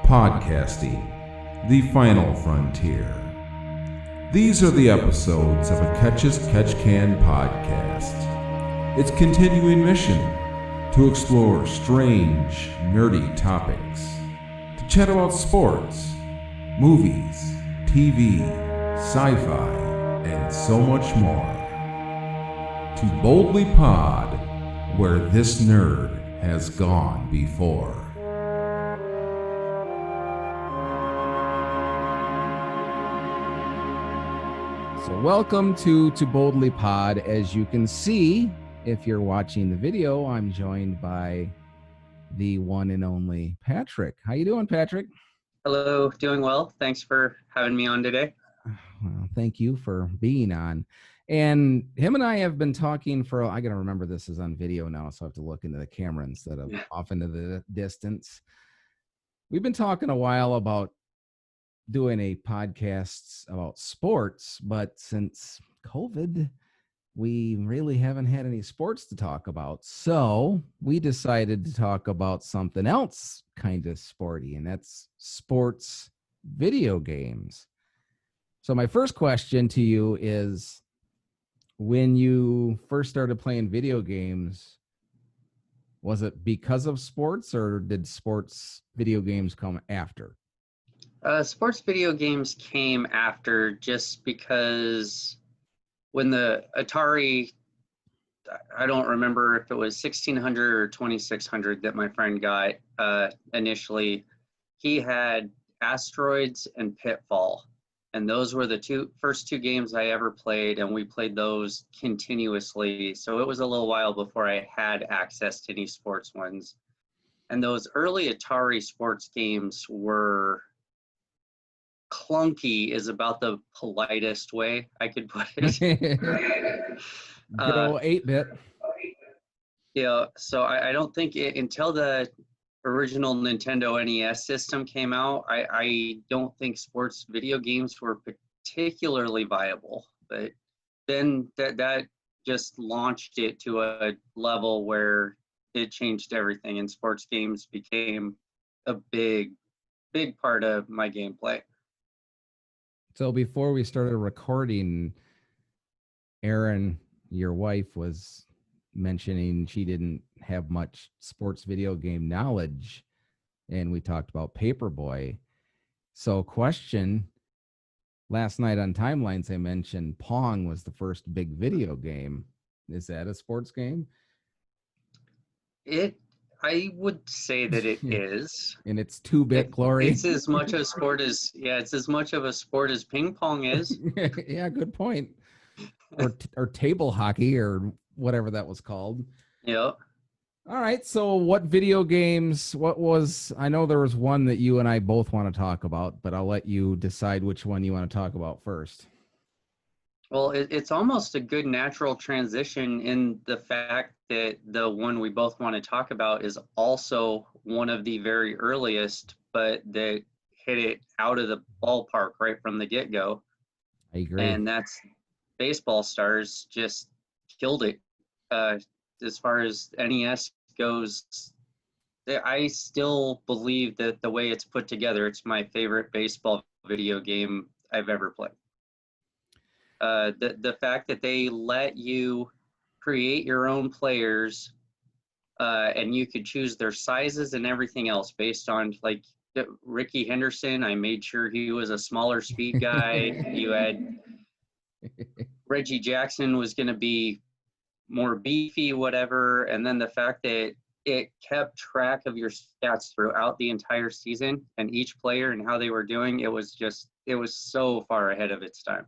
Podcasting, the final frontier. These are the episodes of a Catch as Catch Can podcast. Its continuing mission to explore strange, nerdy topics, to chat about sports, movies, TV, sci-fi, and so much more. To boldly pod where this nerd has gone before. So welcome to Boldly Pod. As you can see, if you're watching the video, I'm joined by the one and only Patrick. How you doing, Patrick? Hello, doing well. Thanks for having me on today. Well, thank you for being on. And him and I have been talking for, I got to remember this is on video now, so I have to look into the camera instead of off into the distance. We've been talking a while about doing a podcast about sports, but since COVID, we really haven't had any sports to talk about. So we decided to talk about something else kind of sporty, and that's sports video games. So my first question to you is, when you first started playing video games, was it because of sports, or did sports video games come after? Sports video games came after, just because when the Atari, I don't remember if it was 1600 or 2600 that my friend got initially, he had Asteroids and Pitfall. And those were the first two games I ever played, and we played those continuously. So it was a little while before I had access to any sports ones. And those early Atari sports games were clunky, is about the politest way I could put it. Good old 8-bit. Yeah, so I don't think until the original Nintendo NES system came out, I don't think sports video games were particularly viable. But then that just launched it to a level where it changed everything, and sports games became a big part of my gameplay. So before we started recording, Erin, your wife, was mentioning she didn't have much sports video game knowledge, and we talked about Paperboy. So question, last night on Timelines, I mentioned Pong was the first big video game. Is that a sports game? I would say that it is. And it's 2-bit glory. It's as much a sport as, it's as much of a sport as ping pong is. Yeah, good point. Or table hockey, or whatever that was called. Yep. All right. So what video games, I know there was one that you and I both want to talk about, but I'll let you decide which one you want to talk about first. Well, it's almost a good natural transition in the fact that the one we both want to talk about is also one of the very earliest, but that hit it out of the ballpark right from the get-go. I agree. And that's Baseball Stars. Just killed it. As far as NES goes, I still believe that the way it's put together, it's my favorite baseball video game I've ever played. The fact that they let you create your own players, and you could choose their sizes and everything else based on, like, Ricky Henderson, I made sure he was a smaller speed guy. You had Reggie Jackson was going to be more beefy, whatever. And then the fact that it kept track of your stats throughout the entire season and each player and how they were doing, it was so far ahead of its time.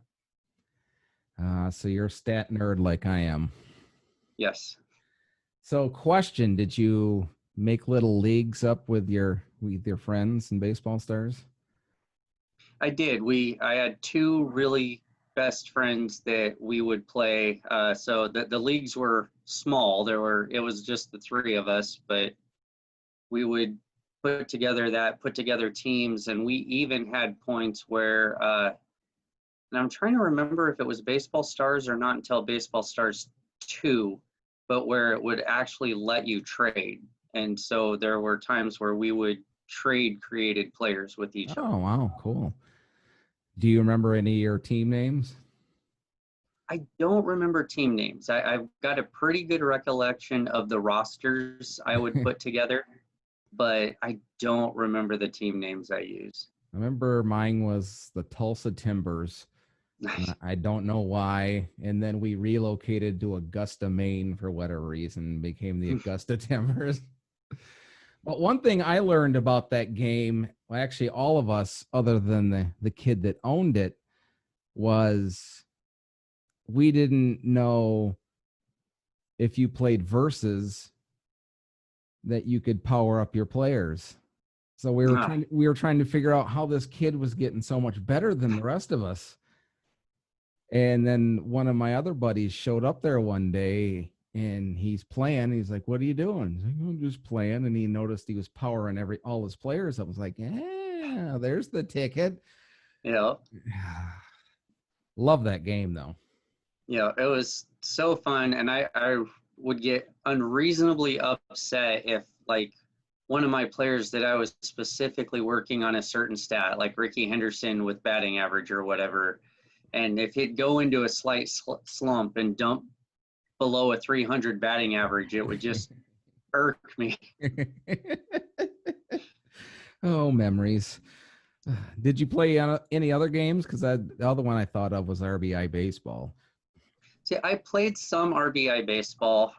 So you're a stat nerd like I am. Yes. So question, did you make little leagues up with your friends in Baseball Stars? I did. I had two really best friends that we would play. So the leagues were small. It was just the three of us, but we would put together teams, and we even had points where, and I'm trying to remember if it was Baseball Stars or not until Baseball Stars 2, but where it would actually let you trade. And so there were times where we would trade created players with each other. Oh, wow. Cool. Do you remember any of your team names? I don't remember team names. I've got a pretty good recollection of the rosters I would put together, but I don't remember the team names I use. I remember mine was the Tulsa Timbers. I don't know why. And then we relocated to Augusta, Maine for whatever reason, became the Augusta Timbers. But one thing I learned about that game, well, actually all of us, other than the kid that owned it, was we didn't know if you played versus that you could power up your players. So we were trying to figure out how this kid was getting so much better than the rest of us. And then one of my other buddies showed up there one day and he's playing. He's like, "What are you doing?" He's like, "I'm just playing." And he noticed he was powering all his players. I was like, "Yeah, there's the ticket." Yeah. Love that game though. Yeah, it was so fun. And I would get unreasonably upset if like one of my players that I was specifically working on a certain stat, like Ricky Henderson with batting average or whatever, and if he'd go into a slight slump and dump below a 300 batting average, it would just irk me. Oh, memories. Did you play any other games? Because the other one I thought of was RBI baseball. See, I played some RBI baseball,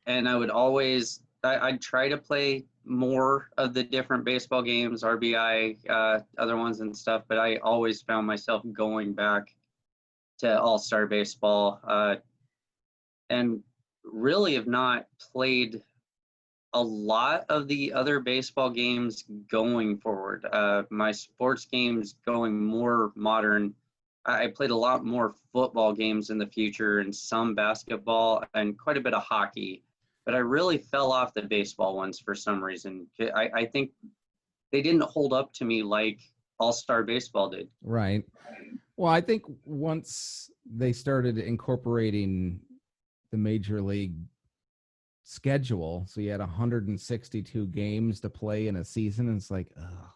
and I would always, I'd try to play more of the different baseball games, RBI, other ones and stuff, but I always found myself going back to All-Star Baseball, and really have not played a lot of the other baseball games going forward. My sports games going more modern. I played a lot more football games in the future and some basketball and quite a bit of hockey, but I really fell off the baseball ones for some reason. I think they didn't hold up to me like All-Star Baseball did. Right. Well, I think once they started incorporating the Major League schedule, so you had 162 games to play in a season, and it's like, ugh.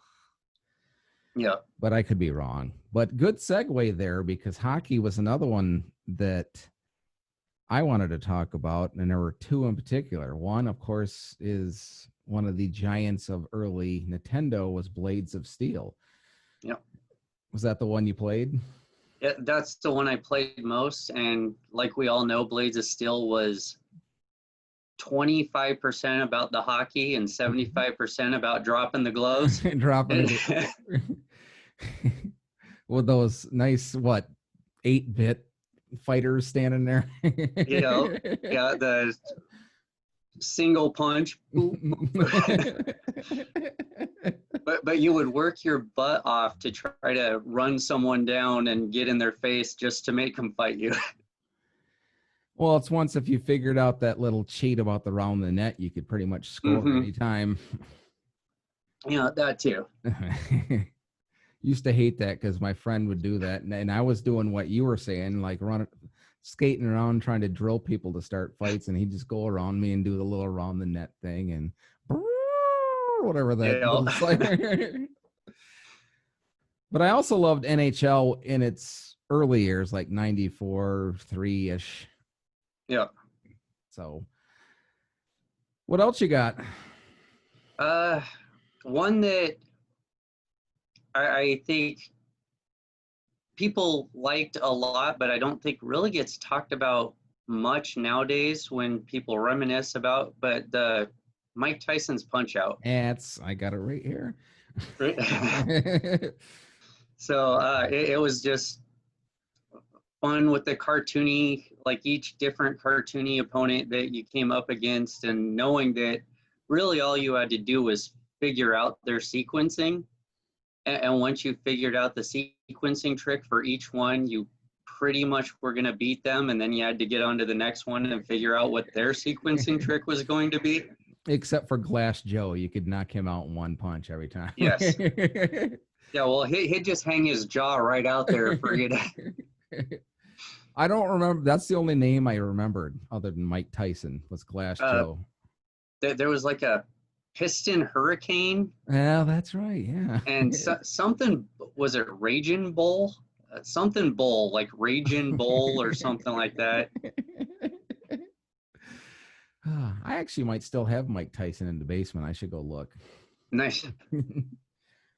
Yeah. But I could be wrong. But good segue there, because hockey was another one that I wanted to talk about, and there were two in particular. One, of course, is one of the giants of early Nintendo was Blades of Steel. Yeah. Was that the one you played? Yeah, that's the one I played most. And like we all know, Blades of Steel was 25% about the hockey and 75% about dropping the gloves. Dropping with those nice, 8-bit fighters standing there. Yeah, the single punch. But you would work your butt off to try to run someone down and get in their face just to make them fight you. Well, it's once if you figured out that little cheat about the round the net, you could pretty much score anytime. Yeah, that too. Used to hate that because my friend would do that, and I was doing what you were saying, like skating around trying to drill people to start fights, and he'd just go around me and do the little around the net thing and whatever that. Yeah. But I also loved NHL in its early years, like 94, 3-ish. Yeah. So what else you got? One that I think people liked a lot, but I don't think really gets talked about much nowadays when people reminisce about, but the Mike Tyson's Punch-Out. I got it right here. So it was just fun with the cartoony, like each different cartoony opponent that you came up against, and knowing that really all you had to do was figure out their sequencing. And once you figured out the sequencing trick for each one, you pretty much were going to beat them. And then you had to get on to the next one and figure out what their sequencing trick was going to be. Except for Glass Joe, you could knock him out in one punch every time. Yes. Yeah, well, he'd just hang his jaw right out there for you to... I don't remember. That's the only name I remembered other than Mike Tyson was Glass Joe. There was like a Piston Hurricane, Yeah, that's right. Yeah. and something, was it Raging Bull? Something Bull, like Raging Bull or something like that. I actually might still have Mike Tyson in the basement. I should go look. Nice.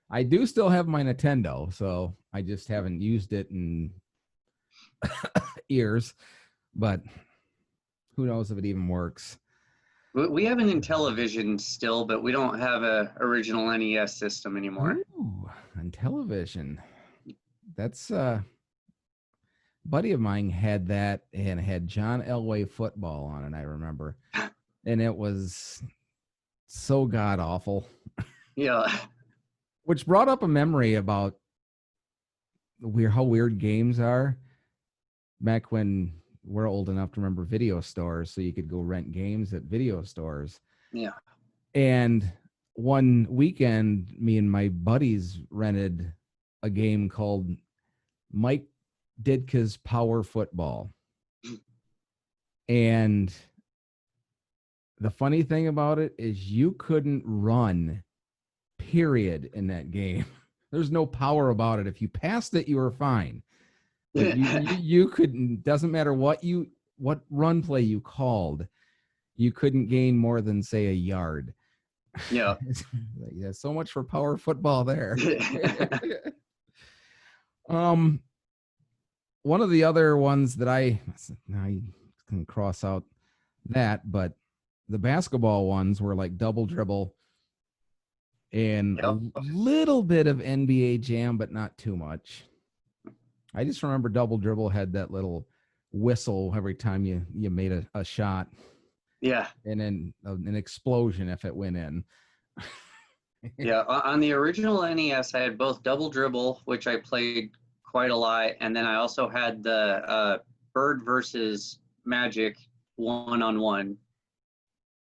I do still have my Nintendo, so I just haven't used it in years. But who knows if it even works? We have an Intellivision still, but we don't have a original NES system anymore. Ooh, on television. That's buddy of mine had that and had John Elway football on it, I remember. And it was so god awful. Yeah. Which brought up a memory about how weird games are. Back when we're old enough to remember video stores, so you could go rent games at video stores. Yeah. And one weekend, me and my buddies rented a game called Mike Ditka's Power Football. And the funny thing about it is you couldn't run, period, in that game. There's no power about it. If you passed it, you were fine. But you couldn't, doesn't matter what run play you called, you couldn't gain more than, say, a yard. Yeah. Yeah, so much for power football there. One of the other ones that now you can cross out that, but the basketball ones were like Double Dribble and a little bit of NBA Jam, but not too much. I just remember Double Dribble had that little whistle every time you made a shot. Yeah. And then an explosion if it went in. Yeah. On the original NES, I had both Double Dribble, which I played quite a lot, and then I also had the Bird versus Magic 1-on-1,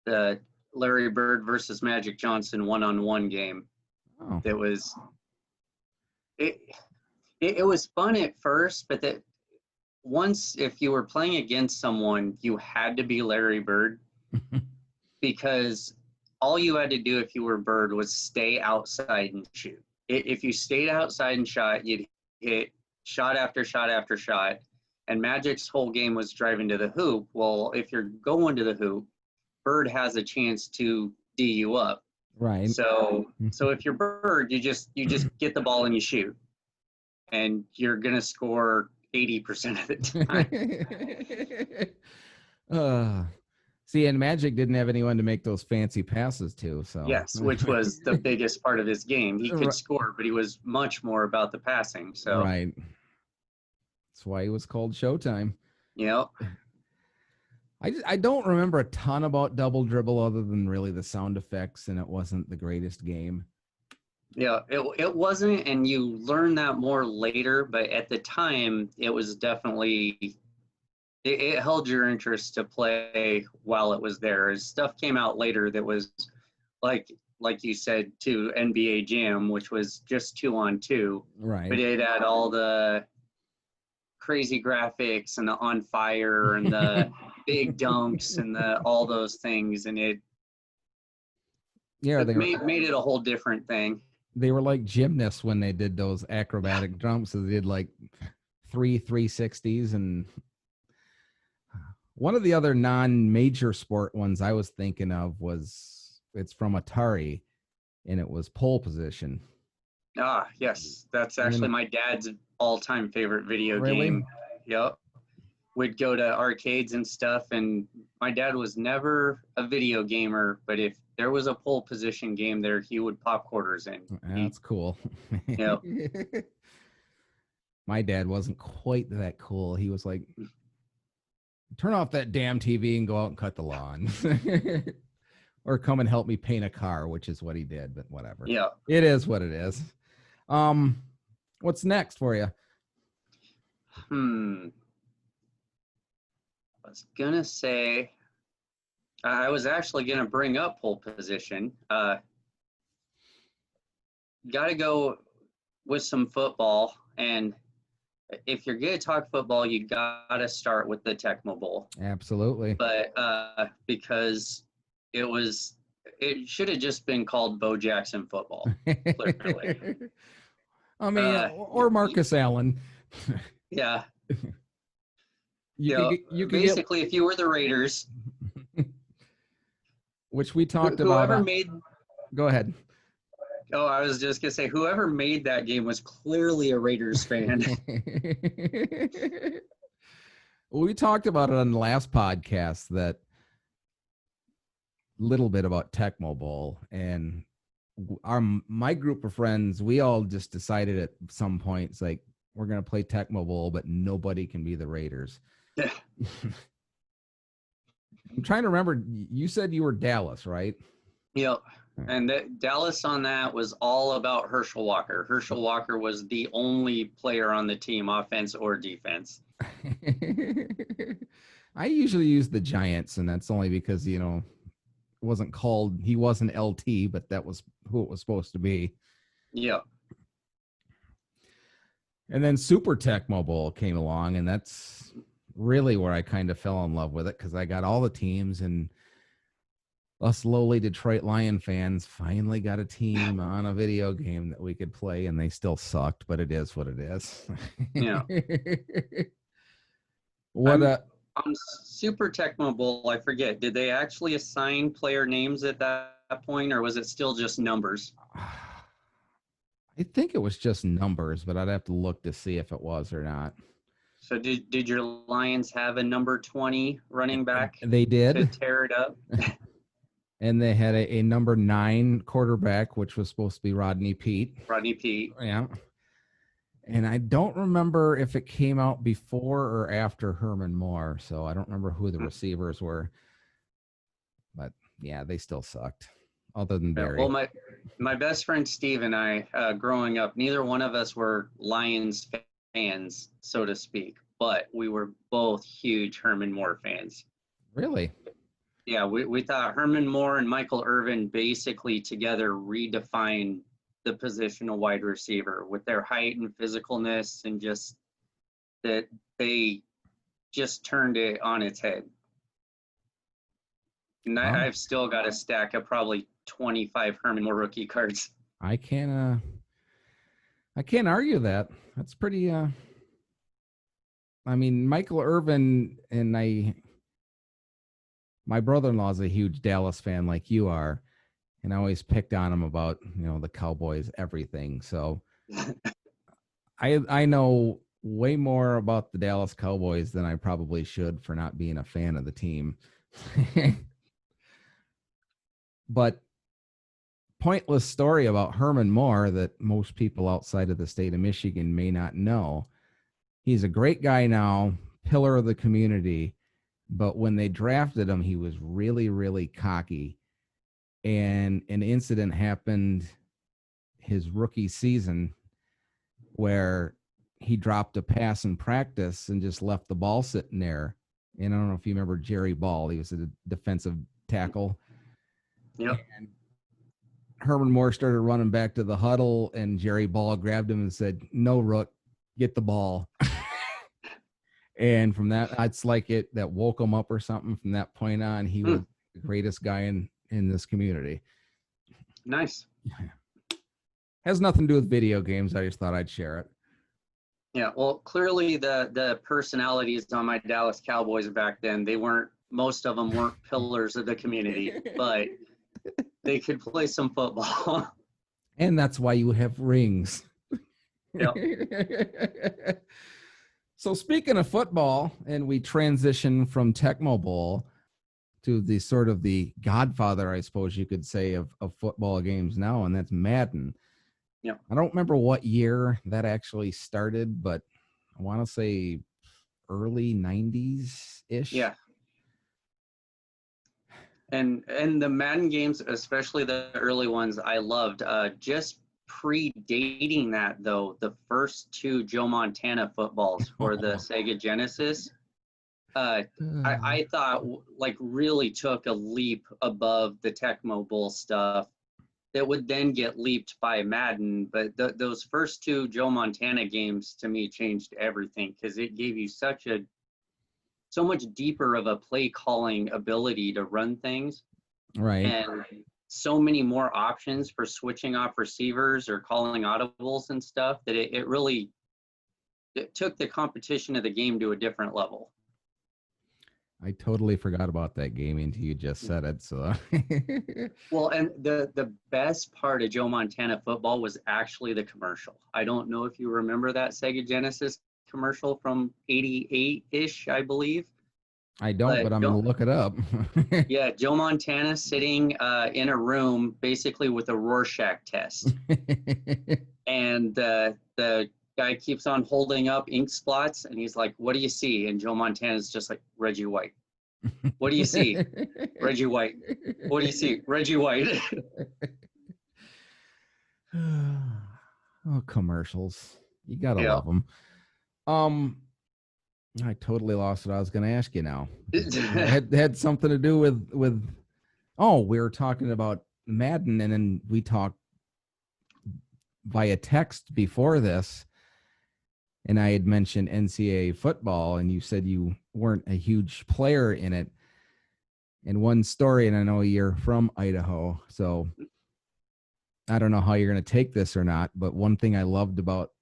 the Larry Bird versus Magic Johnson 1-on-1 game. Oh. It was fun at first, but that once, if you were playing against someone, you had to be Larry Bird because all you had to do if you were Bird was stay outside and shoot. If you stayed outside and shot, you'd hit shot after shot after shot, and Magic's whole game was driving to the hoop. Well, if you're going to the hoop, Bird has a chance to D you up. Right. So if you're Bird, you just get the ball and you shoot, and you're gonna score 80% of the time. See, and Magic didn't have anyone to make those fancy passes to. So yes, which was the biggest part of his game. He could score, but he was much more about the passing. So right. That's why he was called Showtime. Yep. I don't remember a ton about Double Dribble other than really the sound effects, and it wasn't the greatest game. Yeah, it wasn't, and you learn that more later, but at the time, it was definitely, it held your interest to play while it was there. As stuff came out later that was, like you said, too, NBA Jam, which was just 2-on-2. Right. But it had all the crazy graphics and the on fire and the big dunks and all those things, and it made it a whole different thing. They were like gymnasts when they did those acrobatic jumps. So they did like 360s. And one of the other non-major sport ones I was thinking of it's from Atari, and it was Pole Position. Ah, yes. That's actually my dad's all-time favorite video game. Yep. We'd go to arcades and stuff, and my dad was never a video gamer, but if there was a Pole Position game there, he would pop quarters in. That's cool. Yep. My dad wasn't quite that cool. He was like, turn off that damn TV and go out and cut the lawn. Or come and help me paint a car, which is what he did, but whatever. Yeah. It is what it is. What's next for you? I was gonna say, I was actually gonna bring up Pole Position. Got to go with some football, and if you're gonna talk football, you gotta start with the Tecmo Bowl. Absolutely. But because it was it should have just been called Bo Jackson football. Clearly. I mean, or Marcus Allen. Yeah. You could basically, if you were the Raiders, which we talked whoever about. made. Go ahead. Oh, I was just gonna say, whoever made that game was clearly a Raiders fan. We talked about it on the last podcast, that little bit about Tecmo Bowl, and my group of friends, we all just decided at some point, it's like, we're gonna play Tecmo Bowl, but nobody can be the Raiders. Yeah. I'm trying to remember. You said you were Dallas, right? Yep. And Dallas on that was all about Herschel Walker. Herschel Walker was the only player on the team, offense or defense. I usually use the Giants, and that's only because, he wasn't LT, but that was who it was supposed to be. Yeah. And then Super Tecmo Bowl came along, and that's really where I kind of fell in love with it, because I got all the teams, and us lowly Detroit Lion fans finally got a team on a video game that we could play, and they still sucked, but it is what it is. Yeah. On Super Tecmo Bowl, I forget, did they actually assign player names at that point, or was it still just numbers? I think it was just numbers, but I'd have to look to see if it was or not. So did your Lions have a number 20 running back? They did. To tear it up? And they had a number 9 quarterback, which was supposed to be Rodney Peete. Rodney Peete. Yeah. And I don't remember if it came out before or after Herman Moore, so I don't remember who the receivers were. But yeah, they still sucked, other than Barry. Well, my best friend Steve and I, growing up, neither one of us were Lions fans, so to speak, but we were both huge Herman Moore fans. Really? Yeah, we thought Herman Moore and Michael Irvin basically together redefined the position of wide receiver with their height and physicalness, and just that they just turned it on its head. And I've still got a stack of probably 25 Herman Moore rookie cards. I can't argue that. That's pretty I mean, Michael Irvin, and my brother-in-law is a huge Dallas fan like you are, and I always picked on him about, the Cowboys, everything. So I know way more about the Dallas Cowboys than I probably should for not being a fan of the team. But pointless story about Herman Moore that most people outside of the state of Michigan may not know. He's a great guy now, pillar of the community. But when they drafted him, he was really, really cocky. And an incident happened his rookie season where he dropped a pass in practice and just left the ball sitting there. And I don't know if you remember Jerry Ball. He was a defensive tackle. Yep. And Herman Moore started running back to the huddle, and Jerry Ball grabbed him and said, "No, Rook, get the ball." And from that, it's like that woke him up or something. From that point on, he was the greatest guy in this community. Nice. Has nothing to do with video games. I just thought I'd share it. Yeah, well, clearly the personalities on my Dallas Cowboys back then, most of them weren't pillars of the community, but they could play some football. And that's why you have rings. Yep. So speaking of football, and we transition from Tecmo Bowl to the sort of the godfather, I suppose you could say, of football games now, and that's Madden. Yep. I don't remember what year that actually started, but I want to say early 90s-ish. Yeah. And the Madden games, especially the early ones, I loved. Just predating that, though, the first 2 Joe Montana footballs for the Sega Genesis, I thought really took a leap above the Tecmo Bowl stuff that would then get leaped by Madden. But those first 2 Joe Montana games, to me, changed everything, because it gave you so much deeper of a play calling ability to run things. Right. And so many more options for switching off receivers or calling audibles and stuff that it really took the competition of the game to a different level. I totally forgot about that game until you just said it. So, Well, and the best part of Joe Montana football was actually the commercial. I don't know if you remember that Sega Genesis commercial from 88-ish, I believe. I don't, but I'm going to look it up. Yeah, Joe Montana sitting in a room basically with a Rorschach test. And the guy keeps on holding up ink spots, and he's like, "What do you see?" And Joe Montana's just like, "Reggie White." "What do you see?" "Reggie White." "What do you see?" "Reggie White." Oh, commercials. You got to Yeah. love them. I totally lost what I was going to ask you now. It had something to do with, we were talking about Madden, and then we talked via text before this, and I had mentioned NCAA football, and you said you weren't a huge player in it. And one story, and I know you're from Idaho, so I don't know how you're going to take this or not, but one thing I loved about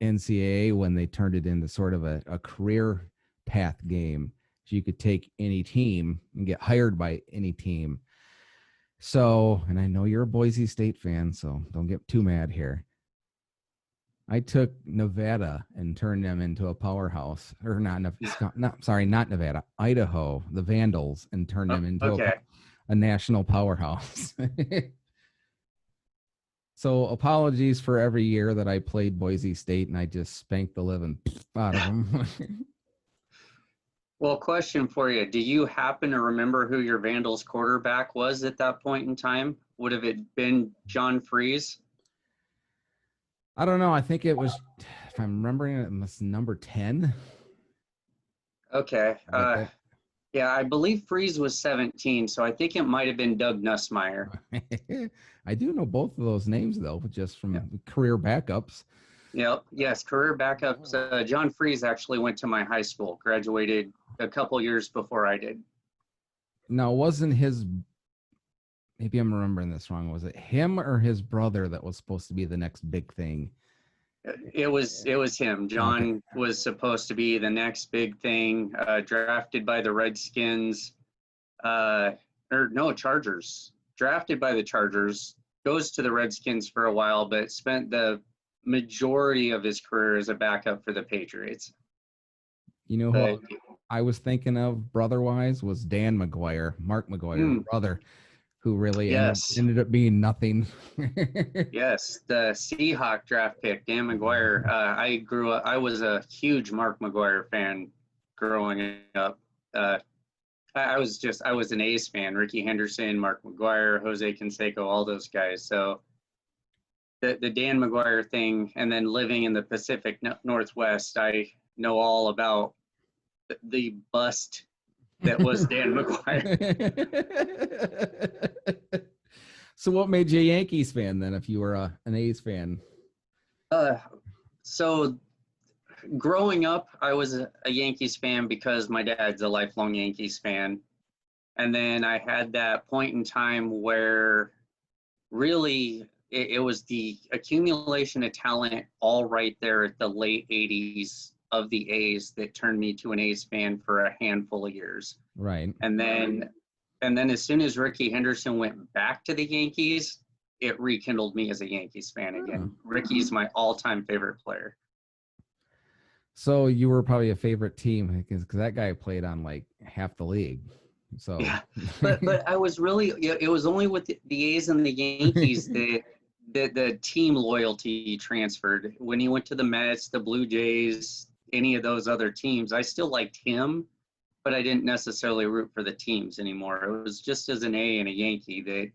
NCAA when they turned it into sort of a career path game, so you could take any team and get hired by any team. So, and I know you're a Boise State fan, so don't get too mad here. I took Nevada and turned them into a powerhouse, or not Nevada, Idaho, the Vandals, and turned them into a national powerhouse. So apologies for every year that I played Boise State and I just spanked the living out of them. Well, question for you. Do you happen to remember who your Vandals quarterback was at that point in time? Would have it been John Freeze? I don't know. I think it was, if I'm remembering it, was number 10. Okay. Yeah, I believe Freeze was 17, so I think it might have been Doug Nussmeier. I do know both of those names, though, just from career backups. Yep. Yes, career backups. John Freeze actually went to my high school, graduated a couple years before I did. Now, wasn't his, maybe I'm remembering this wrong, was it him or his brother that was supposed to be the next big thing? It was him. John was supposed to be the next big thing, drafted by the Redskins, Chargers. Drafted by the Chargers, goes to the Redskins for a while, but spent the majority of his career as a backup for the Patriots. You know who I was thinking of brother-wise was Dan McGuire, Mark McGuire, brother, who really ended up being nothing. Yes, the Seahawk draft pick, Dan McGuire. I was a huge Mark McGuire fan growing up. I was an A's fan. Ricky Henderson, Mark McGuire, Jose Canseco, all those guys. So the Dan McGuire thing, and then living in the Pacific Northwest, I know all about the bust that was Dan McGuire. So what made you a Yankees fan then, if you were an A's fan? So growing up, I was a Yankees fan because my dad's a lifelong Yankees fan. And then I had that point in time where really it was the accumulation of talent all right there at the late 80s of the A's that turned me to an A's fan for a handful of years. Right. And then as soon as Ricky Henderson went back to the Yankees, it rekindled me as a Yankees fan again. Ricky's my all-time favorite player. So you were probably a favorite team because that guy played on like half the league. So yeah, but I was really, it was only with the A's and the Yankees that the team loyalty transferred. When he went to the Mets, the Blue Jays, any of those other teams, I still liked him, but I didn't necessarily root for the teams anymore. It was just as an A and a Yankee that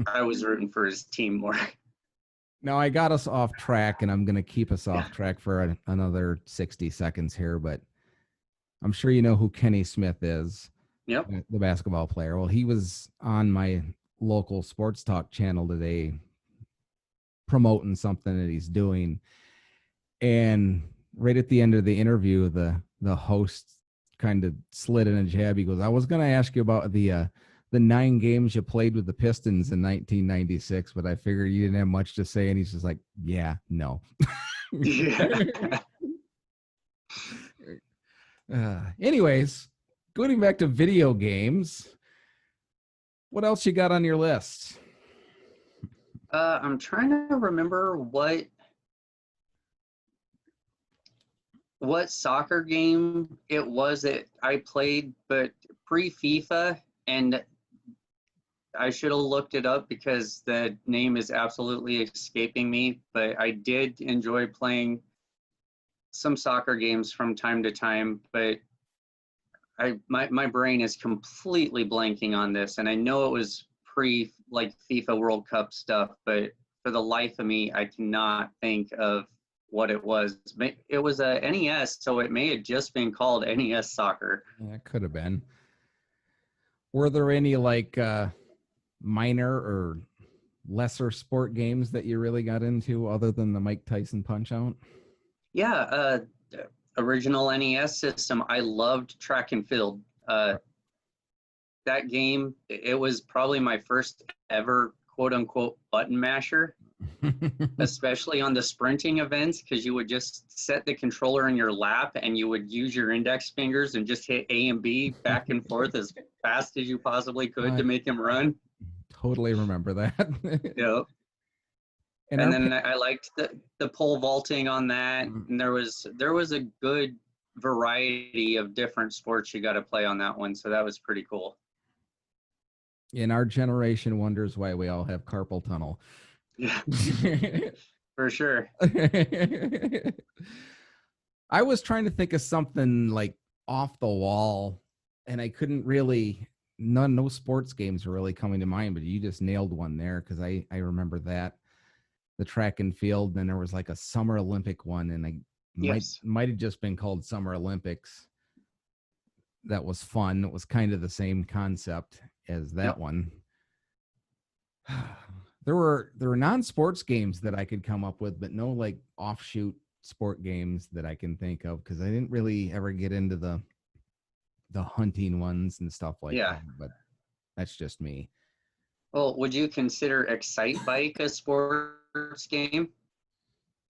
I was rooting for his team more. Now I got us off track, and I'm going to keep us off track for another 60 seconds here, but I'm sure you know who Kenny Smith is. Yep. The basketball player. Well, he was on my local sports talk channel today promoting something that he's doing. And right at the end of the interview, the host kind of slid in a jab. He goes, I was going to ask you about the the 9 games you played with the Pistons in 1996, but I figured you didn't have much to say. And he's just like, yeah, no. Yeah. Anyways, going back to video games, what else you got on your list? I'm trying to remember what soccer game it was that I played, but pre-FIFA, and I should have looked it up because the name is absolutely escaping me, but I did enjoy playing some soccer games from time to time, but my brain is completely blanking on this, and I know it was pre like FIFA World Cup stuff, but for the life of me, I cannot think of what it was. It was a NES, so it may have just been called NES Soccer. Yeah, it could have been. Were there any like minor or lesser sport games that you really got into other than the Mike Tyson Punch-Out? Yeah, original NES system. I loved track and field. That game, it was probably my first ever quote unquote button masher, especially on the sprinting events, because you would just set the controller in your lap and you would use your index fingers and just hit A and B back and forth as fast as you possibly could to make him run. Totally remember that. Yep. And then I liked the pole vaulting on that. And there was a good variety of different sports you got to play on that one. So that was pretty cool. And our generation wonders why we all have carpal tunnel. Yeah, for sure. I was trying to think of something like off the wall, and I couldn't really. No sports games are really coming to mind, but you just nailed one there because I remember that. The track and field, then there was like a Summer Olympic one, and I might have just been called Summer Olympics. That was fun. It was kind of the same concept as that one. There were non-sports games that I could come up with, but no like offshoot sport games that I can think of because I didn't really ever get into the hunting ones and stuff like that. But that's just me. Well, would you consider Excite Bike a sports game?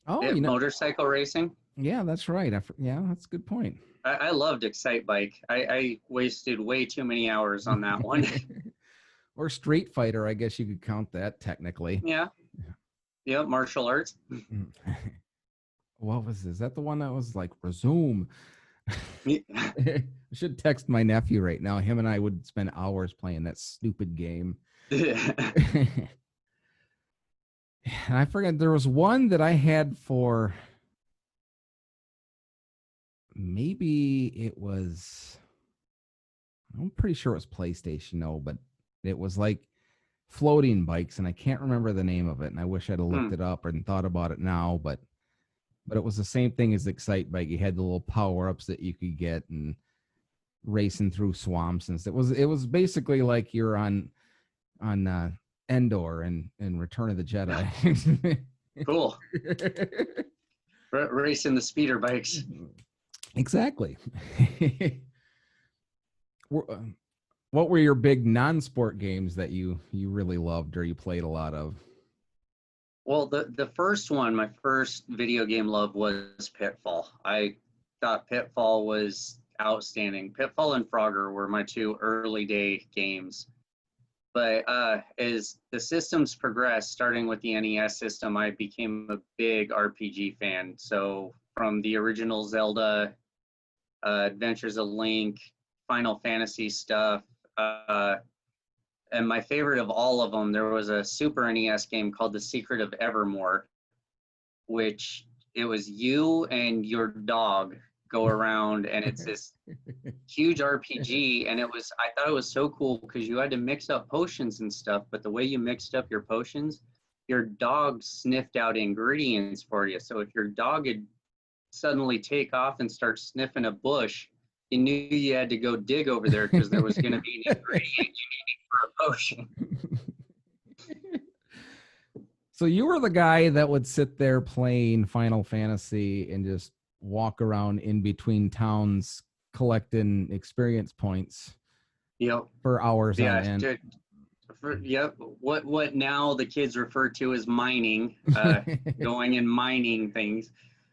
Oh, motorcycle racing? Yeah, that's right. Yeah, that's a good point. I loved Excite Bike. I wasted way too many hours on that one. Or Street Fighter, I guess you could count that technically. Yeah. Yeah, martial arts. What was this? Is that the one that was like resume? I should text my nephew right now. Him and I would spend hours playing that stupid game. And I forget, there was one that I had for, maybe it was, I'm pretty sure it was PlayStation, no, but it was like floating bikes, and I can't remember the name of it, and I wish I'd have looked it up and thought about it now, but it was the same thing as Excite Bike. You had the little power-ups that you could get and racing through swamps, and it was basically like you're on Endor and Return of the Jedi. Cool. Racing the speeder bikes. Exactly. What were your big non-sport games that you really loved or you played a lot of? Well, the first one, my first video game love was Pitfall. I thought Pitfall was outstanding. Pitfall and Frogger were my two early day games. But as the systems progressed, starting with the NES system, I became a big RPG fan. So from the original Zelda, Adventures of Link, Final Fantasy stuff, and my favorite of all of them, there was a Super NES game called The Secret of Evermore, which it was you and your dog go around, and it's this huge RPG, and I thought it was so cool because you had to mix up potions and stuff, but the way you mixed up your potions, your dog sniffed out ingredients for you. So if your dog had suddenly take off and start sniffing a bush, you knew you had to go dig over there because there was going to be an ingredient you needed for a potion. So you were the guy that would sit there playing Final Fantasy and just walk around in between towns collecting experience points Yep. for hours on Yeah. end. Yep. What now the kids refer to as mining, going and mining things.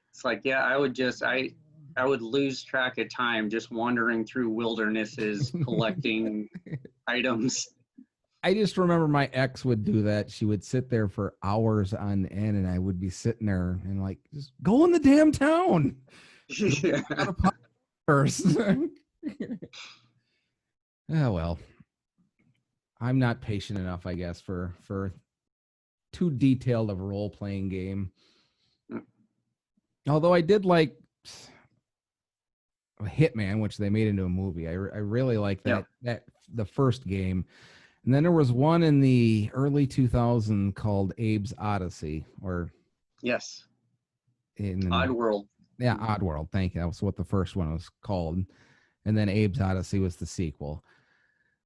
It's like, yeah, I would lose track of time just wandering through wildernesses collecting items. I just remember my ex would do that. She would sit there for hours on end, and I would be sitting there and like, just go in the damn town. Yeah. Got a pop first. Oh well, I'm not patient enough, I guess, for too detailed of a role playing game. Although I did like Hitman, which they made into a movie. I really like that the first game. And then there was one in the early 2000s called Abe's Odyssey, or Yes. in Oddworld. yeah, Oddworld. Thank you. That was what the first one was called. And then Abe's Odyssey was the sequel.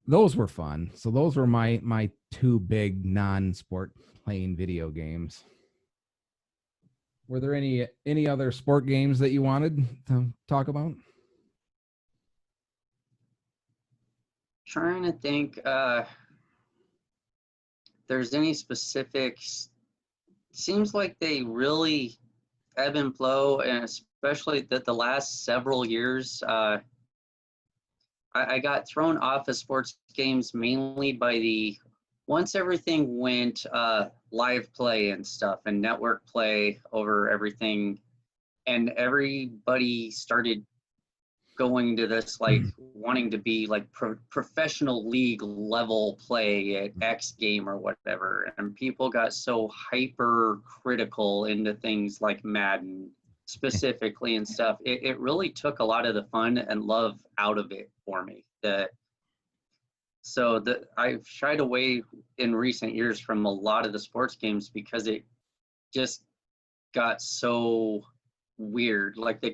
Those were fun. So those were my two big non-sport playing video games. Were there any other sport games that you wanted to talk about? Trying to think there's any specifics. Seems like they really ebb and flow, and especially that the last several years, I got thrown off of sports games mainly by once everything went live play and stuff and network play over everything, and everybody started going to this like wanting to be like professional league level play at X game or whatever, and people got so hyper critical into things like Madden specifically and stuff. It really took a lot of the fun and love out of it for me. I've shied away in recent years from a lot of the sports games because it just got so weird. Like the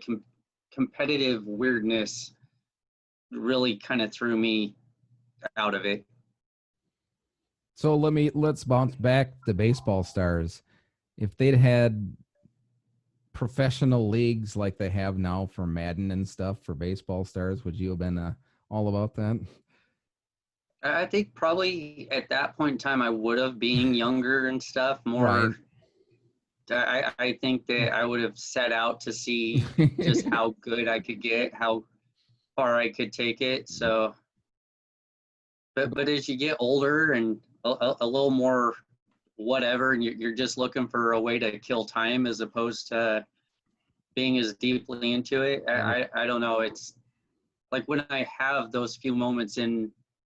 competitive weirdness really kind of threw me out of it. So let's bounce back to baseball stars. If they'd had professional leagues like they have now for Madden and stuff for baseball stars, would you have been all about that? I think probably at that point in time I would have, being younger and stuff, more. Right. I think that I would have set out to see just how good I could get, how far I could take it. So, but as you get older and a little more whatever, and you're just looking for a way to kill time as opposed to being as deeply into it. I don't know. It's like when I have those few moments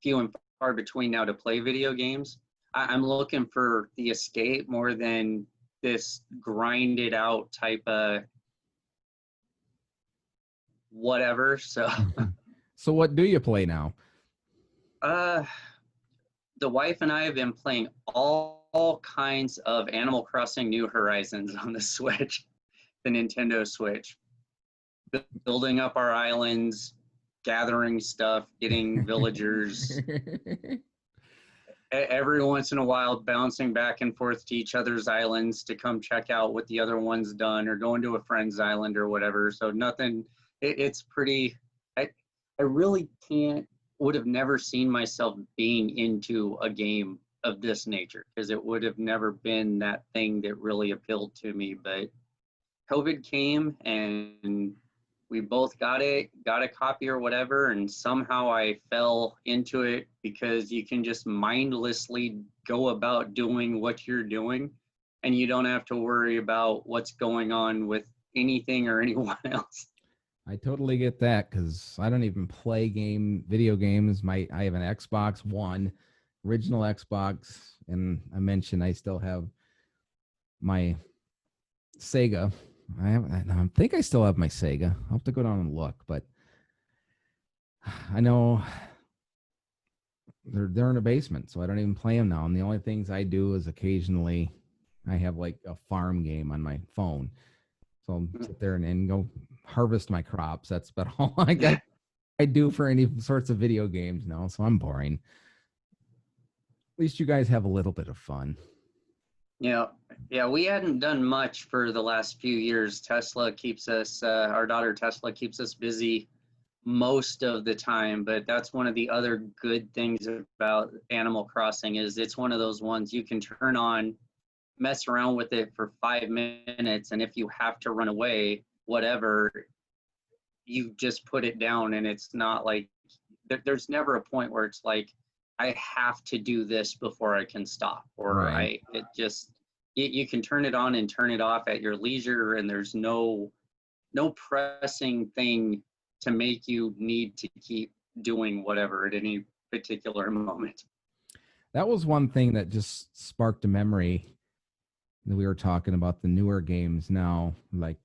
few and far between now to play video games, I'm looking for the escape more than this grinded out type of whatever. So what do you play now? The wife and I have been playing all kinds of Animal Crossing New Horizons on the Switch, the Nintendo Switch, building up our islands, gathering stuff, getting villagers, every once in a while bouncing back and forth to each other's islands to come check out what the other one's done, or going to a friend's island or whatever. So nothing, it's pretty, I really would have never seen myself being into a game of this nature, because it would have never been that thing that really appealed to me. But COVID came and we both got a copy or whatever, and somehow I fell into it because you can just mindlessly go about doing what you're doing, and you don't have to worry about what's going on with anything or anyone else. I totally get that, because I don't even play video games. I have an Xbox One, original Xbox, and I mentioned I still have my Sega. I think I still have my Sega. I'll have to go down and look, but I know they're in a basement, so I don't even play them now. And the only things I do is occasionally I have like a farm game on my phone, so I'll sit there and go harvest my crops. That's about all I do for any sorts of video games now. So I'm boring. At least you guys have a little bit of fun. Yeah, we hadn't done much for the last few years. Tesla keeps us, our daughter Tesla keeps us busy most of the time, but that's one of the other good things about Animal Crossing is it's one of those ones you can turn on, mess around with it for 5 minutes, and if you have to run away, whatever, you just put it down, and it's not like there's never a point where it's like I have to do this before I can stop, or Right. you can turn it on and turn it off at your leisure, and there's no pressing thing to make you need to keep doing whatever at any particular moment. That was one thing that just sparked a memory that we were talking about the newer games now, like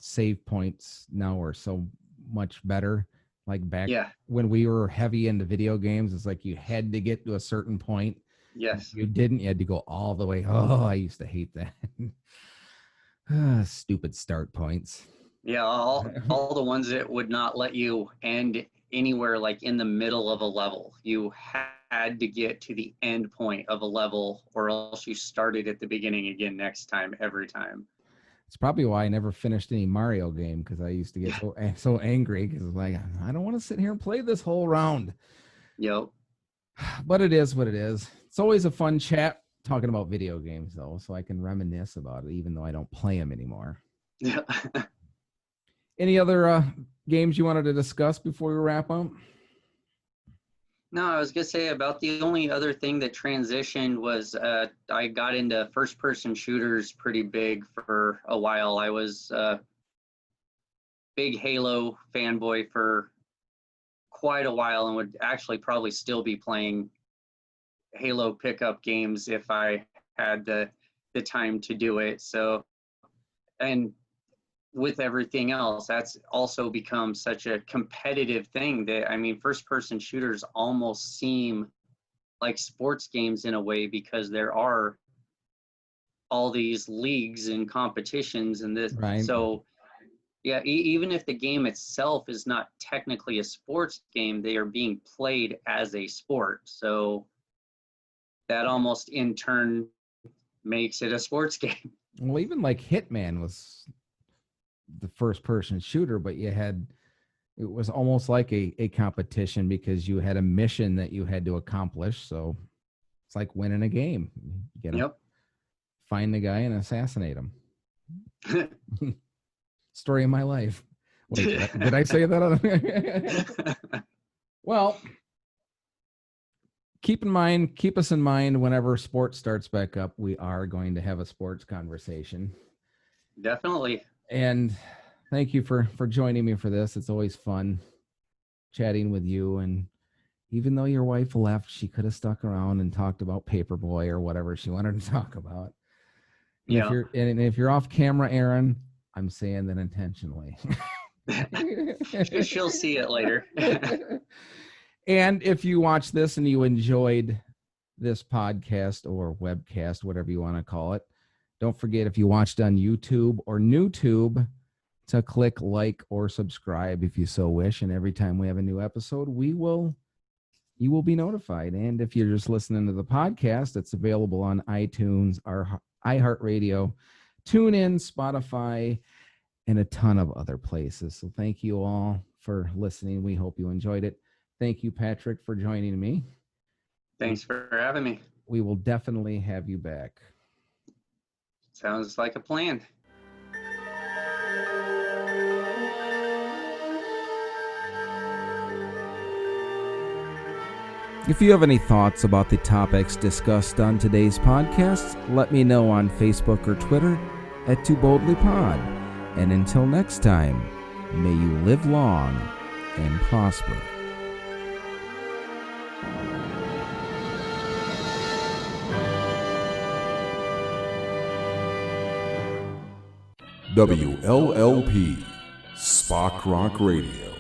save points now are so much better. Like back Yeah. when we were heavy into video games, it's like you had to get to a certain point. Yes. If you didn't, you had to go all the way. Oh, I used to hate that. Stupid start points. Yeah, all the ones that would not let you end anywhere like in the middle of a level. You had to get to the end point of a level, or else you started at the beginning again next time, every time. It's probably why I never finished any Mario game, because I used to get so angry because like I don't want to sit here and play this whole round. Yep. But it is what it is. It's always a fun chat talking about video games, though, so I can reminisce about it, even though I don't play them anymore. Yeah. Any other games you wanted to discuss before we wrap up? No, I was going to say about the only other thing that transitioned was I got into first-person shooters pretty big for a while. I was a big Halo fanboy for quite a while and would actually probably still be playing Halo pickup games if I had the time to do it. So, and with everything else, that's also become such a competitive thing that, I mean, first-person shooters almost seem like sports games in a way, because there are all these leagues and competitions and this. Right. So, yeah, even if the game itself is not technically a sports game, they are being played as a sport. So that almost in turn makes it a sports game. Well, even like Hitman was the first person shooter, but it was almost like a competition because you had a mission that you had to accomplish. So it's like winning a game. You gotta find the guy and assassinate him. Story of my life. Wait, did I say that? Well, keep us in mind whenever sports starts back up, we are going to have a sports conversation. Definitely. And thank you for joining me for this. It's always fun chatting with you. And even though your wife left, she could have stuck around and talked about Paperboy or whatever she wanted to talk about. Yeah. If you're off camera, Aaron, I'm saying that intentionally. She'll see it later. And if you watch this and you enjoyed this podcast or webcast, whatever you want to call it, don't forget, if you watched on YouTube or NewTube, to click like or subscribe if you so wish. And every time we have a new episode, you will be notified. And if you're just listening to the podcast, it's available on iTunes, our iHeartRadio, TuneIn, Spotify, and a ton of other places. So thank you all for listening. We hope you enjoyed it. Thank you, Patrick, for joining me. Thanks for having me. We will definitely have you back. Sounds like a plan. If you have any thoughts about the topics discussed on today's podcast, let me know on Facebook or Twitter at TooBoldlyPod. And until next time, may you live long and prosper. WLLP Spock Rock Radio.